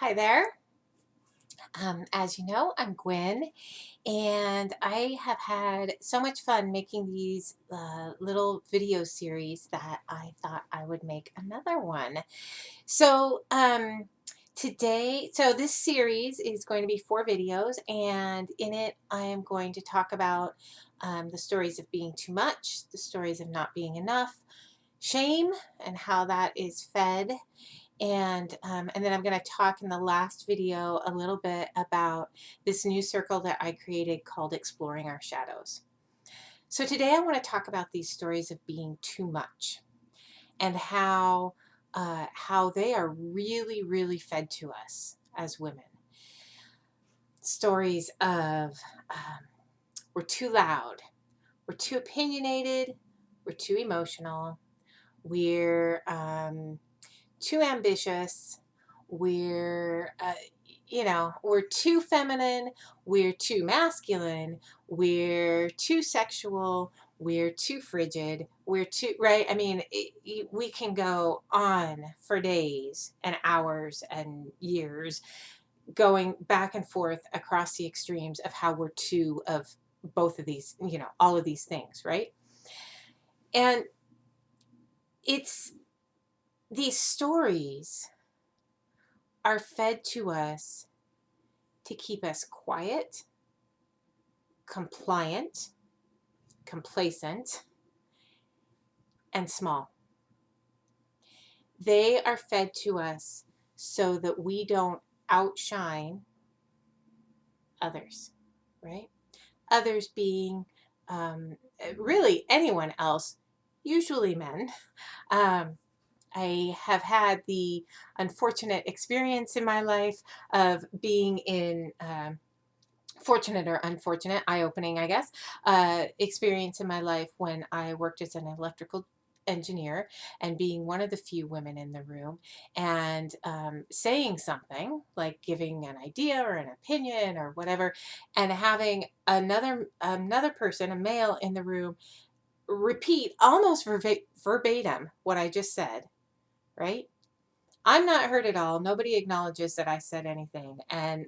Hi there. As you know, I'm Gwen, and I have had so much fun making these little video series that I thought I would make another one. So, this series is going to be 4 videos, and in it, I am going to talk about the stories of being too much, the stories of not being enough, shame, and how that is fed, and then I'm going to talk in the last video a little bit about this new circle that I created called Exploring Our Shadows. So today I want to talk about these stories of being too much and how they are really, really fed to us as women. Stories of we're too loud, we're too opinionated, we're too emotional, we're too ambitious, we're we're too feminine, we're too masculine, we're too sexual, we're too frigid, we're too, right? I mean, we can go on for days and hours and years going back and forth across the extremes of how we're two of both of these, all of these things, right? And it's these stories are fed to us to keep us quiet, compliant, complacent, and small. They are fed to us so that we don't outshine others, right? Others being really anyone else, usually men. Um, I have had the unfortunate experience in my life of being in fortunate or unfortunate, eye-opening, I guess, experience in my life when I worked as an electrical engineer and being one of the few women in the room and saying something like giving an idea or an opinion or whatever, and having another person, a male in the room, repeat almost verbatim what I just said, right? I'm not heard at all. Nobody acknowledges that I said anything. And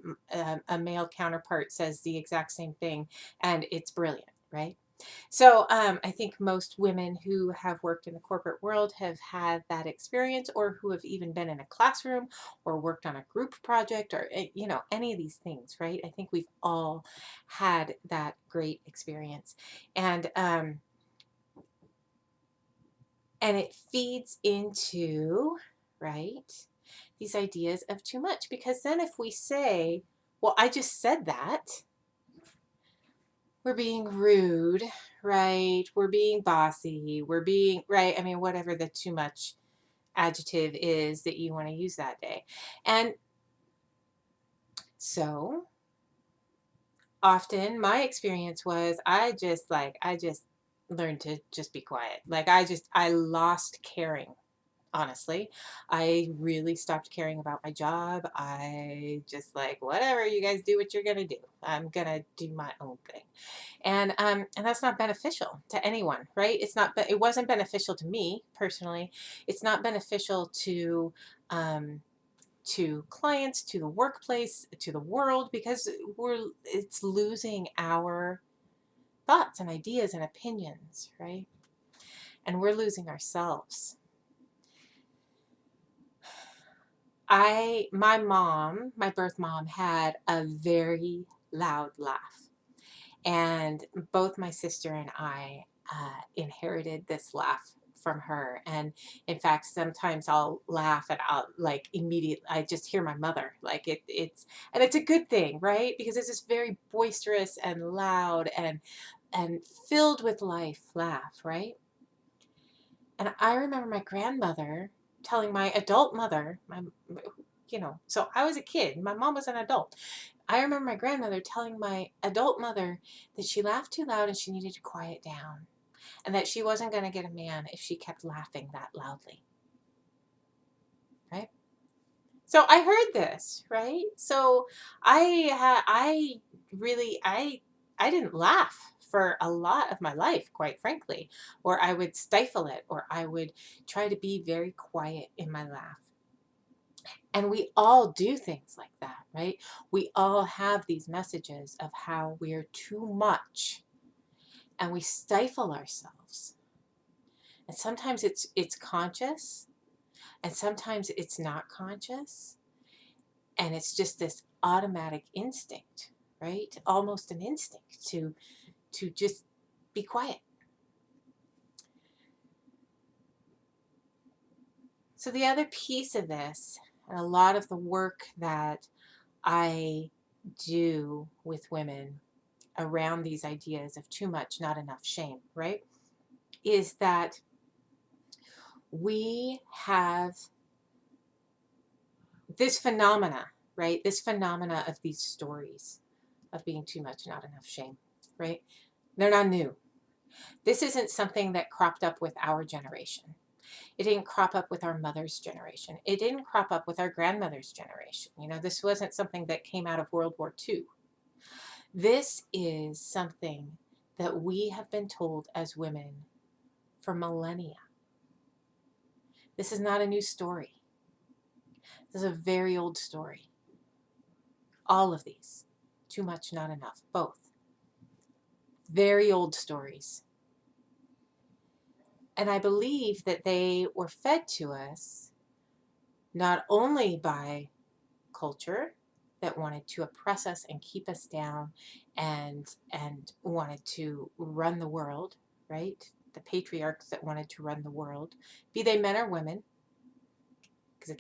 a male counterpart says the exact same thing. And it's brilliant, right? So I think most women who have worked in the corporate world have had that experience, or who have even been in a classroom or worked on a group project, or, any of these things, right? I think we've all had that great experience. And it feeds into, right, these ideas of too much. Because then if we say, well, I just said that, we're being rude, right? We're being bossy. We're being, right? I mean, whatever the too much adjective is that you want to use that day. And so often my experience was I just learned to just be quiet. Like I lost caring. Honestly, I really stopped caring about my job. I just like, whatever, you guys do what you're gonna do. I'm gonna do my own thing, and that's not beneficial to anyone, right? It's not, but it wasn't beneficial to me personally. It's not beneficial um, to clients, to the workplace, to the world, because it's losing our thoughts and ideas and opinions, right? And we're losing ourselves. My birth mom had a very loud laugh, and both my sister and I inherited this laugh from her. And in fact, sometimes I'll laugh and I'll like immediately, I just hear my mother, like and it's a good thing, right? Because it's this very boisterous and loud and filled with life laugh, right? And I remember my grandmother telling my adult mother, so I was a kid, my mom was an adult. I remember my grandmother telling my adult mother that she laughed too loud and she needed to quiet down, and that she wasn't going to get a man if she kept laughing that loudly, right? So I heard this, right? So I really, I didn't laugh for a lot of my life, quite frankly, or I would stifle it, or I would try to be very quiet in my laugh. And we all do things like that, right? We all have these messages of how we're too much and we stifle ourselves. And sometimes it's conscious and sometimes it's not conscious. And it's just this automatic instinct, right? Almost an instinct to just be quiet. So the other piece of this, and a lot of the work that I do with women around these ideas of too much, not enough, shame, right? Is that we have this phenomena, right? This phenomena of these stories of being too much, not enough, shame, right? They're not new. This isn't something that cropped up with our generation. It didn't crop up with our mother's generation. It didn't crop up with our grandmother's generation. You know, this wasn't something that came out of World War II. This is something that we have been told as women for millennia. This is not a new story. This is a very old story. All of these. Too much, not enough. Both. Very old stories. And I believe that they were fed to us not only by culture that wanted to oppress us and keep us down and wanted to run the world, right? The patriarchs that wanted to run the world, be they men or women, because a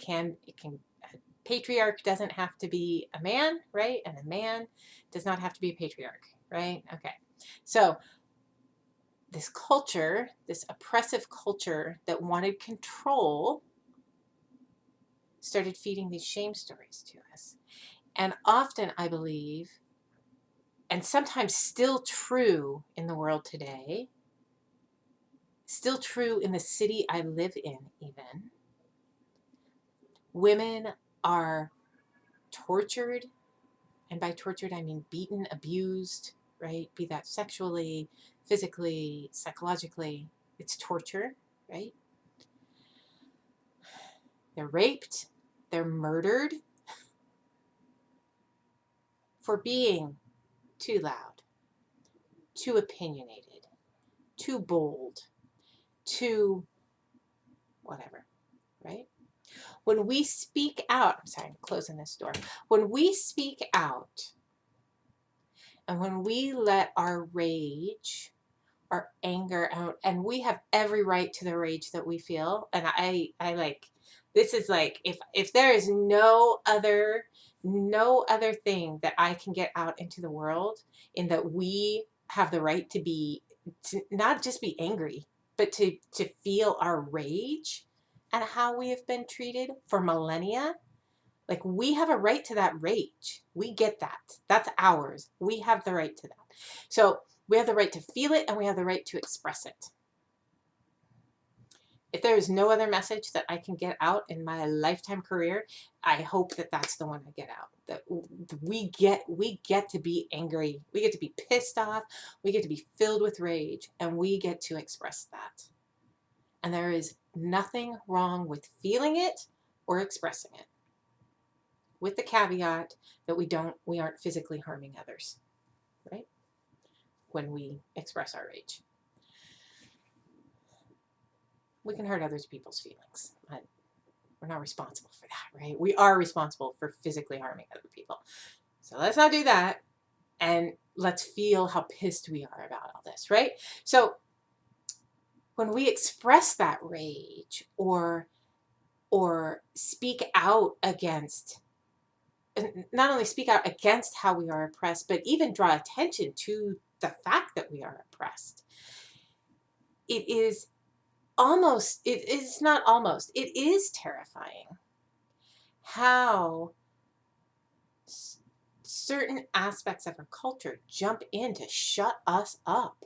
patriarch doesn't have to be a man, right? And a man does not have to be a patriarch, right? Okay. So this culture, this oppressive culture that wanted control, started feeding these shame stories to us. And often I believe, and sometimes still true in the world today, still true in the city I live in even, women are tortured, and by tortured I mean beaten, abused, right? Be that sexually, physically, psychologically. It's torture, right? They're raped, they're murdered for being too loud, too opinionated, too bold, too whatever, right? When we speak out, I'm sorry, I'm closing this door. When we speak out and when we let our rage, our anger out, and we have every right to the rage that we feel, and I like, this is like, if there is no other thing that I can get out into the world in that we have the right to be, to not just be angry, but to feel our rage and how we have been treated for millennia. Like, we have a right to that rage. We get that. That's ours. We have the right to that. So we have the right to feel it and we have the right to express it. If there is no other message that I can get out in my lifetime career, I hope that that's the one I get out. That we get to be angry. We get to be pissed off. We get to be filled with rage, and we get to express that. And there is nothing wrong with feeling it or expressing it, with the caveat that we aren't physically harming others, right? When we express our rage. We can hurt other people's feelings, but we're not responsible for that, right? We are responsible for physically harming other people. So let's not do that. And let's feel how pissed we are about all this, right? So when we express that rage or speak out against, not only speak out against how we are oppressed, but even draw attention to the fact that we are oppressed, it is terrifying how certain aspects of our culture jump in to shut us up.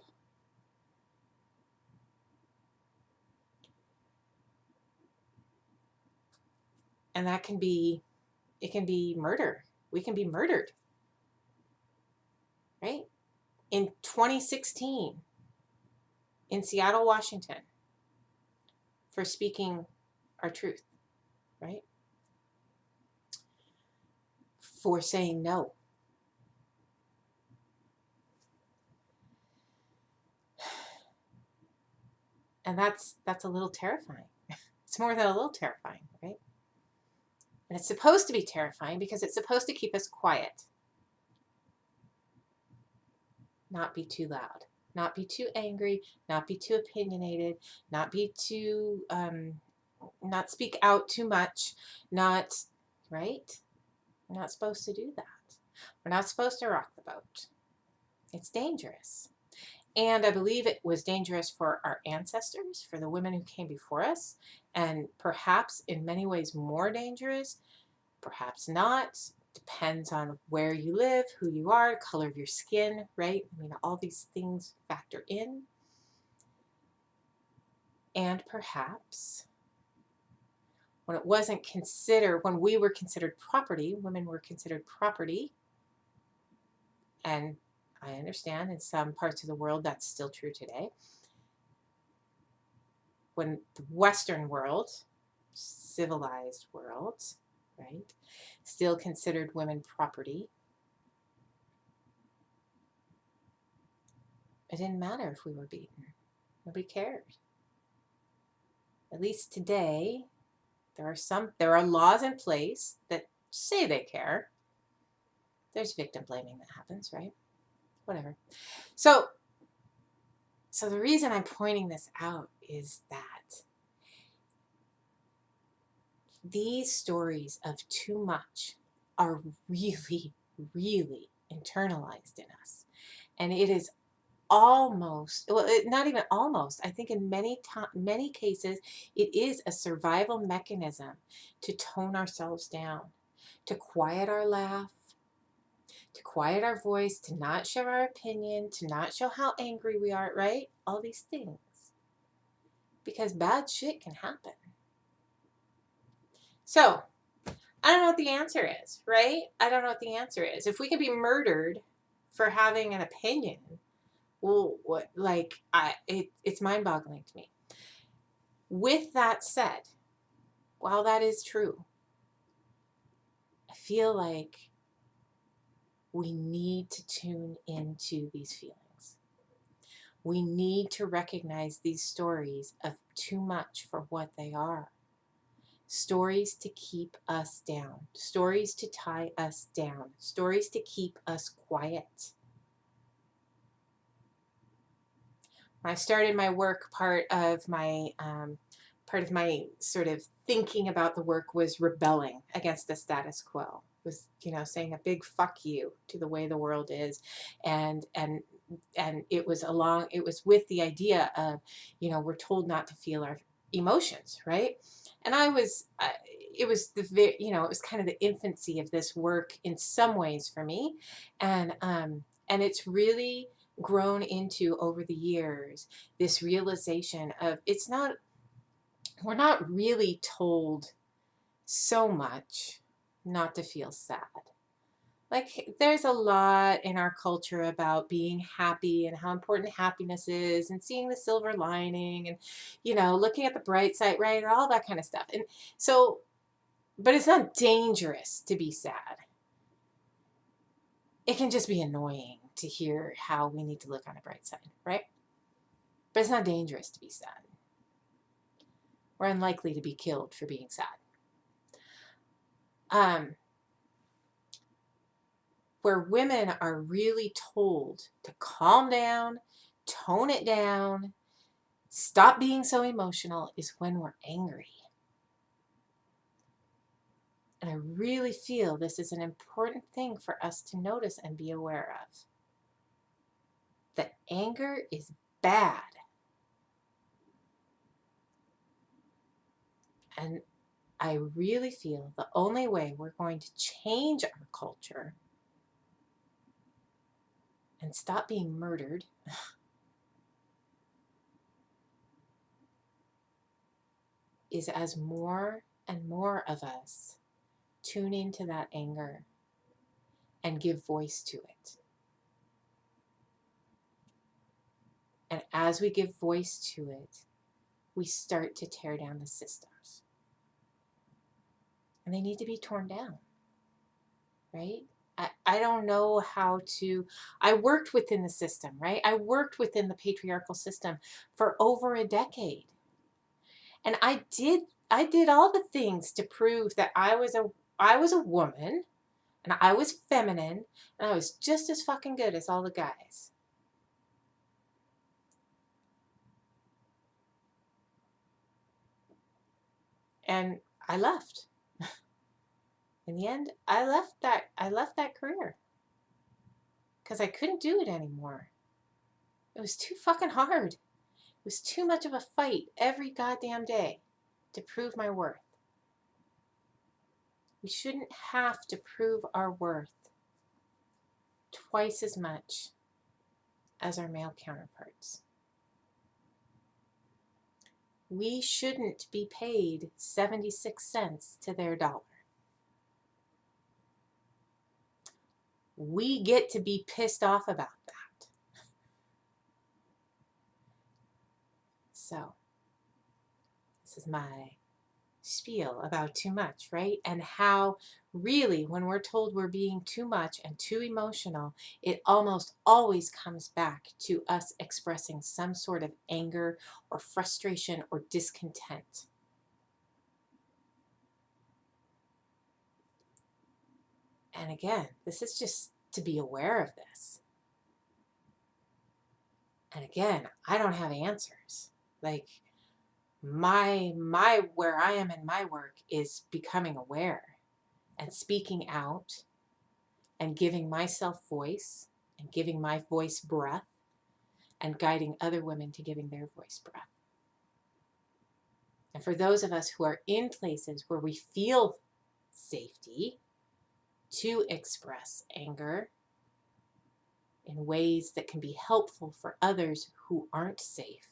And it can be murder. We can be murdered, right? In 2016, in Seattle, Washington, for speaking our truth, right? for saying no. And that's a little terrifying. It's more than a little terrifying, right? And it's supposed to be terrifying because it's supposed to keep us quiet. Not be too loud, not be too angry, not be too opinionated, not be too, not speak out too much, not, right? We're not supposed to do that. We're not supposed to rock the boat. It's dangerous. And I believe it was dangerous for our ancestors, for the women who came before us, and perhaps in many ways more dangerous, perhaps not. Depends on where you live, who you are, color of your skin, right? I mean, all these things factor in. And perhaps when it wasn't considered, when we were considered property, women were considered property, and I understand in some parts of the world that's still true today. When the Western world, civilized world, right, still considered women property, it didn't matter if we were beaten. Nobody cared. At least today, there are laws in place that say they care. There's victim blaming that happens, right? Whatever. So the reason I'm pointing this out is that these stories of too much are really, really internalized in us. And it is almost, well, not even almost, I think in many cases, it is a survival mechanism to tone ourselves down, to quiet our laugh, to quiet our voice, to not share our opinion, to not show how angry we are, right? All these things. Because bad shit can happen. So, I don't know what the answer is, right? I don't know what the answer is. If we can be murdered for having an opinion, well, what, like, it's mind-boggling to me. With that said, while that is true, I feel like we need to tune into these feelings. We need to recognize these stories of too much for what they are. Stories to keep us down. Stories to tie us down. Stories to keep us quiet. When I started my work, part of my sort of thinking about the work was rebelling against the status quo. Was, saying a big fuck you to the way the world is, and it was with the idea of, we're told not to feel our emotions, right? And it was it was kind of the infancy of this work in some ways for me, and it's really grown into over the years this realization of we're not really told so much not to feel sad. Like, there's a lot in our culture about being happy and how important happiness is, and seeing the silver lining, and, looking at the bright side, right? And all that kind of stuff. And so, but it's not dangerous to be sad. It can just be annoying to hear how we need to look on the bright side, right? But it's not dangerous to be sad. We're unlikely to be killed for being sad. Where women are really told to calm down, tone it down, stop being so emotional, is when we're angry. And I really feel this is an important thing for us to notice and be aware of. That anger is bad. And I really feel the only way we're going to change our culture and stop being murdered is as more and more of us tune into that anger and give voice to it. And as we give voice to it, we start to tear down the systems. And they need to be torn down. right? I don't know how to, I worked within the system, right? I worked within the patriarchal system for over a decade. And I did all the things to prove that I was a woman and I was feminine and I was just as fucking good as all the guys. And I left. In the end, I left that career because I couldn't do it anymore. It was too fucking hard. It was too much of a fight every goddamn day to prove my worth. We shouldn't have to prove our worth twice as much as our male counterparts. We shouldn't be paid 76 cents to their dollar. We get to be pissed off about that. So, this is my spiel about too much, right? And how really when we're told we're being too much and too emotional, it almost always comes back to us expressing some sort of anger or frustration or discontent. And again, this is just to be aware of this. And again, I don't have answers. Like my where I am in my work is becoming aware and speaking out and giving myself voice and giving my voice breath and guiding other women to giving their voice breath. And for those of us who are in places where we feel safety to express anger in ways that can be helpful for others who aren't safe,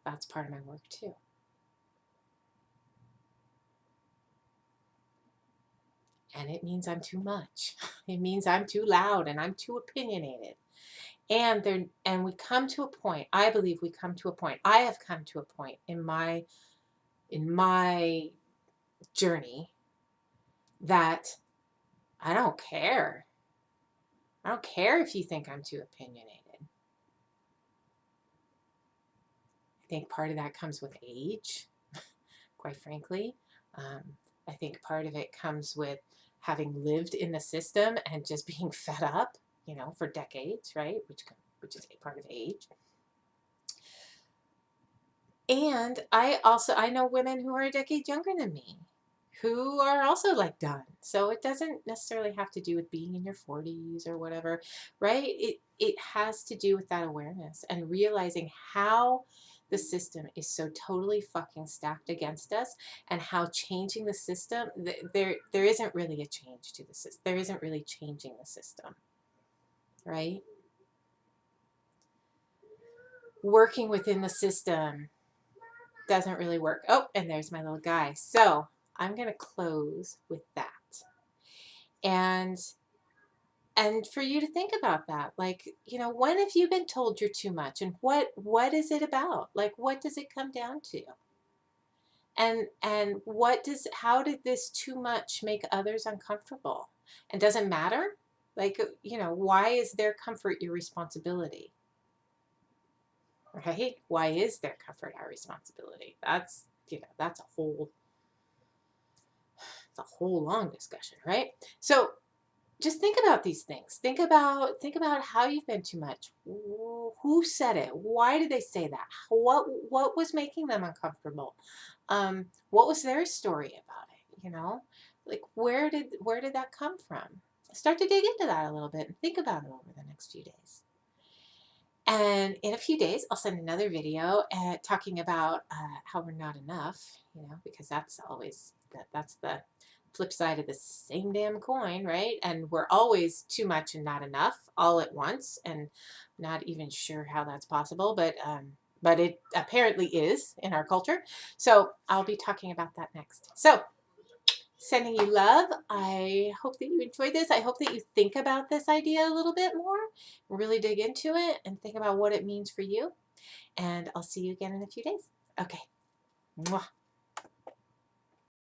that's part of my work too. And it means I'm too much. It means I'm too loud and I'm too opinionated. And we come to a point, I believe we come to a point, I have come to a point in my journey that I don't care. I don't care if you think I'm too opinionated. I think part of that comes with age, quite frankly. I think part of it comes with having lived in the system and just being fed up, for decades, right? Which is a part of age. And I know women who are a decade younger than me who are also like done. So it doesn't necessarily have to do with being in your 40s or whatever, right? It has to do with that awareness and realizing how the system is so totally fucking stacked against us, and how changing the system, there isn't really a change to the system. There isn't really changing the system, right? Working within the system doesn't really work. Oh, and there's my little guy. So I'm going to close with that. And for you to think about that, like, when have you been told you're too much, and what is it about? Like, what does it come down to? And how did this too much make others uncomfortable? And does it matter? Like, why is their comfort your responsibility? Right? Why is their comfort our responsibility? That's a whole long discussion, right? So just think about these things. Think about how you've been too much. Who said it? Why did they say that? What was making them uncomfortable? What was their story about it? Like where did that come from? Start to dig into that a little bit and think about it over the next few days. And in a few days, I'll send another video talking about how we're not enough, because that's always that's the flip side of the same damn coin, right? And we're always too much and not enough all at once, and not even sure how that's possible, but it apparently is in our culture. So I'll be talking about that next. So sending you love. I hope that you enjoyed this. I hope that you think about this idea a little bit more, really dig into it and think about what it means for you. And I'll see you again in a few days. Okay. Mwah.